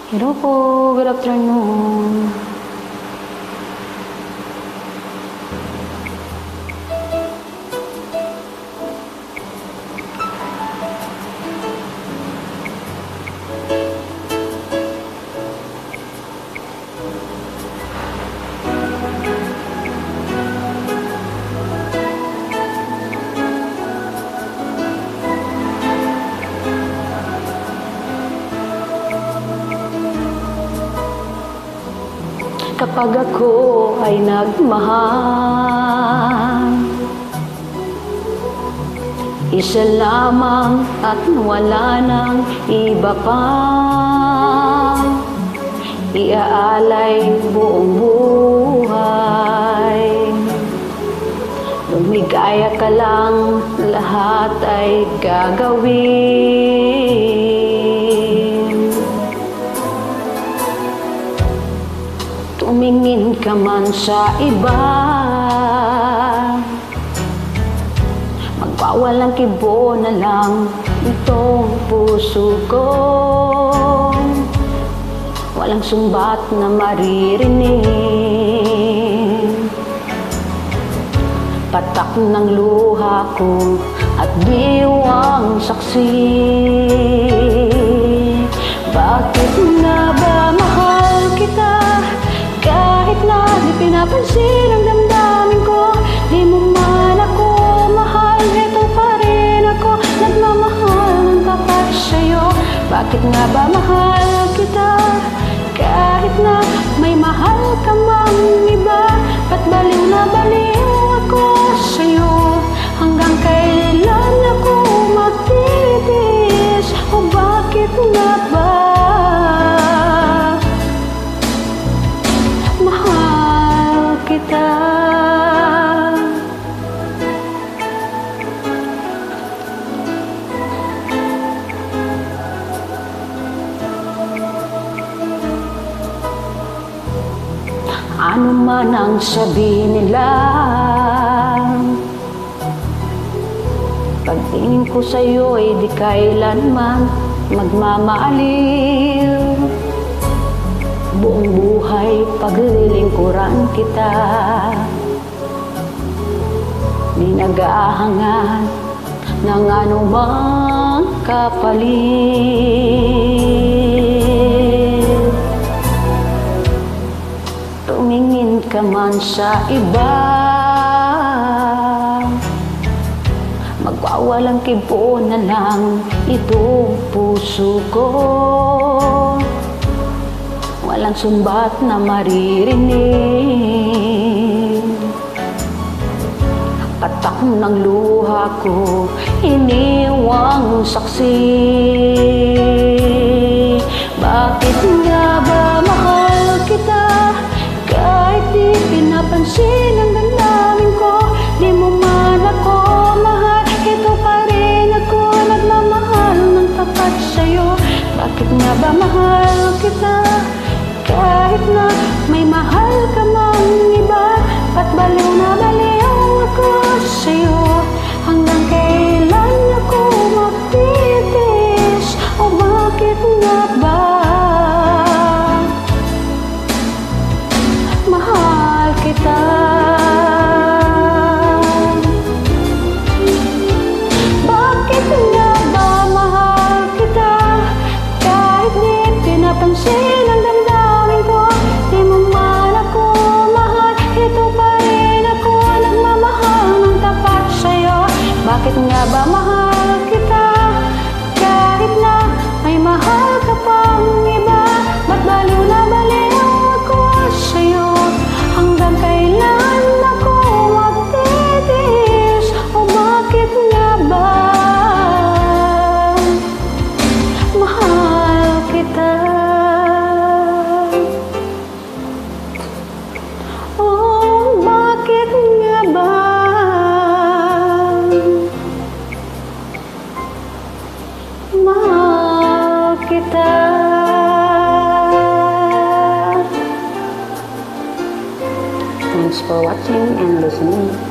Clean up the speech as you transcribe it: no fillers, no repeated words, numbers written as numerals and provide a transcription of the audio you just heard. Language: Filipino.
Hello po, good afternoon. Kapag ako ay nagmahal, isa lamang at wala nang iba pa, iaalay buong buhay. Lumigaya ka lang, lahat ay gagawin. Tumingin ka man sa iba, magwawalang kibo na lang itong puso ko. Walang sumbat na maririnig, patak ng luha ko at diwang saksi. Bakit nga ba mahal kita? Kahit na di pinapansin ang damdamin ko, di mo man ako mahal, heto pa rin ako, nagmamahal ng tapat sa'yo. Bakit nga ba mahal kita? Kahit na may mahal ka mang iba, ba't baliw na baliw ako sa'yo? Hanggang kailan ako magtitiis? O bakit nga ba kita? Ano man ang sabihin nila, pagtingin ko sa'yo ay di kailanman magmamaaliw. Buong buhay paglilingkuran kita, di nag-aahangan ng anumang kapalit. Tumingin ka man sa iba, magwawalang kibo na lang itong puso ko. Walang sumbat na maririnig, patak ng luha ko, iniwang saksi. Bakit nga ba mahal kita? Kahit di pinapansin ang damdamin ko, di mo man ako mahal, ito pa rin ako, nagmamahal ng tapat sa'yo. Bakit nga ba mahal kita? Kahit na may mahal ka mang iba, ba't baliw na baliw ako sa'yo? Hanggang kailan ako magtitiis? O bakit nga ba mahal kita? Bakit nga ba mahal kita? Kahit di pinapansin ang damdamin ko, di mo man ako mahal, ito pa rin ako, nagmamahal ng tapat sa'yo. Bakit nga ba mahal kita? Kahit na may mahal ka pang iba, ba't baliw na baliw ako sa'yo? Hanggang kailan ako magtitiis? O bakit nga ba mahal kita? Oh, bakit nga ba mahal kita? Thanks for watching and listening.